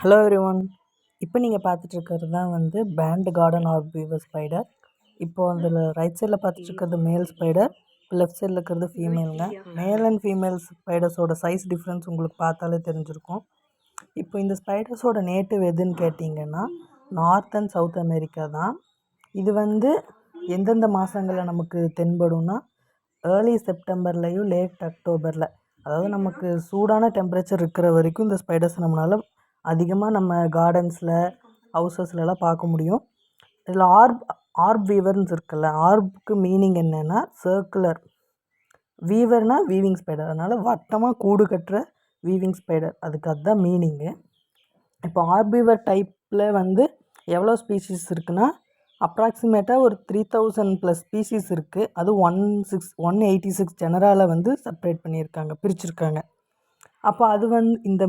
Hello everyone. இப்போ நீங்கள் பார்த்துட்ருக்கிறது தான் வந்து பேண்ட் கார்டன் ஆர்ப் வீவர் ஸ்பைடர். இப்போது அதில் ரைட் சைடில் பார்த்துட்ருக்கிறது மேல் ஸ்பைடர், லெஃப்ட் சைடில் இருக்கிறது ஃபீமேலுங்க. மேல் அண்ட் ஃபீமேல் ஸ்பைடர்ஸோட சைஸ் டிஃப்ரென்ஸ் உங்களுக்கு பார்த்தாலே தெரிஞ்சிருக்கும். இப்போ இந்த ஸ்பைடர்ஸோட நேட்டிவ் எதுன்னு கேட்டிங்கன்னா நார்த் அண்ட் சவுத் அமெரிக்கா தான். இது வந்து எந்தெந்த மாதங்களில் நமக்கு தென்படும்னா ஏர்லி செப்டம்பர்லேயும் லேட் அக்டோபரில், அதாவது நமக்கு சூடான டெம்பரேச்சர் இருக்கிற வரைக்கும் இந்த ஸ்பைடர்ஸ் நம்மளால் அதிகமாக நம்ம கார்டன்ஸில் ஹவுசஸ்லலாம் பார்க்க முடியும். இதில் ஆர்ப் வீவர்னு இருக்குல்ல, ஆர்புக்கு மீனிங் என்னென்னா சர்க்குலர், வீவர்னால் வீவிங் ஸ்பைடர், அதனால் வட்டமாக கூடு கட்டுற வீவிங் ஸ்பைடர், அதுதான் மீனிங்கு. இப்போ ஆர்ப் வீவர் டைப்பில் வந்து எவ்வளோ ஸ்பீஷீஸ் இருக்குன்னா அப்ராக்சிமேட்டாக ஒரு 3000+ ஸ்பீஷீஸ் இருக்குது. அது 186 ஜெனராவில் வந்து செப்ரேட் பண்ணியிருக்காங்க, பிரிச்சுருக்காங்க. அப்போ அது வந்து இந்த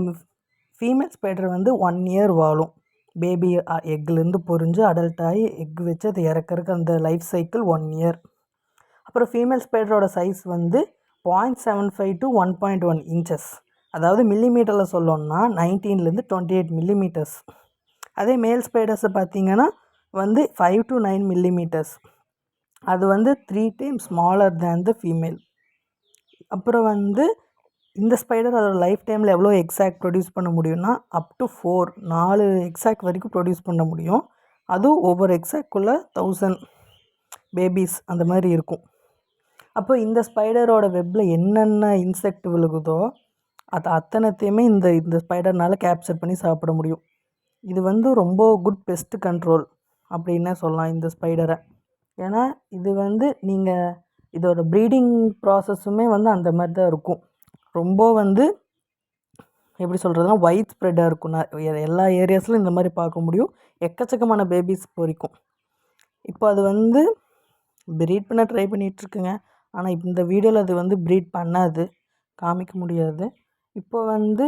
ஃபீமேல் ஸ்பைடர் வந்து 1 இயர் வாழும். பேபி எக்லேருந்து பொரிஞ்சு அடல்ட் ஆகி எக் வச்சு அது இறக்கறக்கு அந்த லைஃப் சைக்கிள் 1 இயர். அப்புறம் ஃபீமேல் ஸ்பைடரோட சைஸ் வந்து 0.75 to 1.1 இன்ச்சஸ், அதாவது மில்லிமீட்டரில் சொல்லணும்னா 19 to 28 மில்லிமீட்டர்ஸ். அதே மேல் ஸ்பைடர்ஸை பார்த்திங்கன்னா வந்து 5 to 9 மில்லிமீட்டர்ஸ். அது வந்து 3 times smaller than the female. அப்புறம் வந்து இந்த ஸ்பைடர் அதோட லைஃப் டைமில் எவ்வளோ எக்ஸாக்ட் ப்ரொடியூஸ் பண்ண முடியும்னா அப் டு 4 எக்ஸாக்ட் வரைக்கும் ப்ரொடியூஸ் பண்ண முடியும். அதுவும் ஒவ்வொரு எக்ஸாக்ட்குள்ளே 1000 பேபிஸ் அந்த மாதிரி இருக்கும். அப்போ இந்த ஸ்பைடரோட வெப்பில் என்னென்ன இன்செக்ட் விழுகுதோ அது அத்தனைத்தையுமே இந்த ஸ்பைடர்னால் கேப்சர் பண்ணி சாப்பிட முடியும். இது வந்து ரொம்ப குட் பெஸ்ட் கண்ட்ரோல் அப்படின்னே சொல்லலாம் இந்த ஸ்பைடரை. ஏன்னா இது வந்து நீங்கள் இதோட ப்ரீடிங் ப்ராசஸுமே வந்து அந்த மாதிரி தான் இருக்கும். ரொம்ப வந்து எப்படி சொல்கிறதுனா வைட் ஸ்ப்ரெட்டாக இருக்கும். எல்லா ஏரியாஸ்லையும் இந்த மாதிரி பார்க்க முடியும். எக்கச்சக்கமான பேபிஸ் பொரிக்கும். இப்போ அது வந்து ப்ரீட் பண்ண ட்ரை பண்ணிகிட்ருக்குங்க. ஆனால் இந்த வீடியோவில் அது வந்து ப்ரீட் பண்ணாது, காமிக்க முடியாது. இப்போ வந்து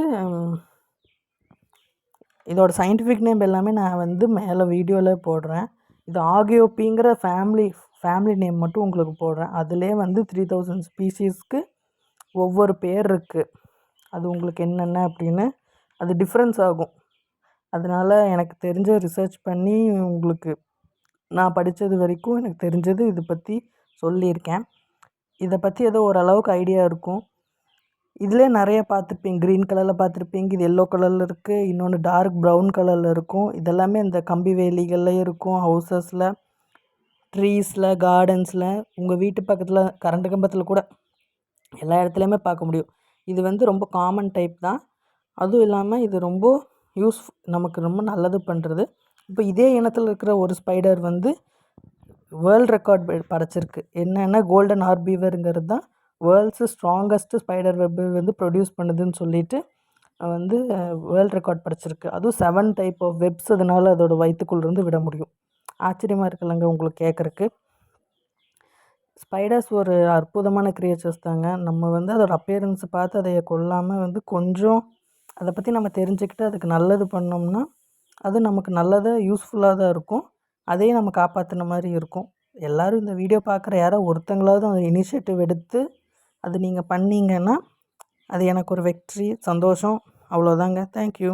இதோட சயின்டிஃபிக் நேம் எல்லாமே நான் வந்து மேலே வீடியோவில் போடுறேன். இது ஆகியோப்பிங்கிற ஃபேமிலி நேம் மட்டும் உங்களுக்கு போடுறேன். அதிலே வந்து 3000 ஸ்பீஷீஸ்க்கு ஒவ்வொரு பேர் இருக்குது. அது உங்களுக்கு என்னென்ன அப்படின்னு அது டிஃப்ரென்ஸ் ஆகும். அதனால் எனக்கு தெரிஞ்ச ரிசர்ச் பண்ணி உங்களுக்கு நான் படித்தது வரைக்கும் எனக்கு தெரிஞ்சது இதை பற்றி சொல்லியிருக்கேன். இதை பற்றி ஏதோ ஓரளவுக்கு ஐடியா இருக்கும். இதிலே நிறைய பார்த்துருப்பீங்க, க்ரீன் கலரில் பார்த்துருப்பீங்க, இது எல்லோ கலரில் இருக்குது, இன்னொன்று டார்க் ப்ரௌன் கலரில் இருக்கும். இதெல்லாமே இந்த கம்பி வேலிகளில் இருக்கும், ஹவுசஸில், ட்ரீஸில், கார்டன்ஸில், உங்கள் வீட்டு பக்கத்தில் கரண்ட் கம்பத்தில் கூட எல்லா இடத்துலையுமே பார்க்க முடியும். இது வந்து ரொம்ப காமன் டைப் தான். அதுவும் இல்லாமல் இது ரொம்ப நமக்கு ரொம்ப நல்லது பண்ணுறது. இப்போ இதே இனத்தில் இருக்கிற ஒரு ஸ்பைடர் வந்து வேர்ல்ட் ரெக்கார்ட் படைச்சிருக்கு. என்னென்னா கோல்டன் ஆர்ப் வீவருங்கிறது தான் வேர்ல்ட்ஸு ஸ்ட்ராங்கஸ்ட் ஸ்பைடர் வெப்பு வந்து ப்ரொடியூஸ் பண்ணுதுன்னு சொல்லிட்டு வந்து வேர்ல்ட் ரெக்கார்ட் படைச்சிருக்கு. அதுவும் 7 டைப் ஆஃப் வெப்ஸ் அதனால் அதோட வயிற்றுக்குள்ளேருந்து விட முடியும். ஆச்சரியமாக இருக்குல்லங்க உங்களுக்கு கேட்குறக்கு. ஸ்பைடர்ஸ் ஒரு அற்புதமான கிரியேச்சர்ஸ் தாங்க. நம்ம வந்து அதோட அப்பியரன்ஸை பார்த்து அதை கொல்லாமல் வந்து கொஞ்சம் அதை பற்றி நம்ம தெரிஞ்சுக்கிட்டு அதுக்கு நல்லது பண்ணோம்னா அது நமக்கு நல்லதாக யூஸ்ஃபுல்லாக தான் இருக்கும். அதையும் நம்ம காப்பாற்றின மாதிரி இருக்கும். எல்லோரும் இந்த வீடியோ பார்க்குற யாரோ ஒருத்தங்களாவது அந்த இனிஷியேட்டிவ் எடுத்து அது நீங்கள் பண்ணிங்கன்னா அது எனக்கு ஒரு வெற்றி, சந்தோஷம். அவ்வளோதாங்க. தேங்க்யூ.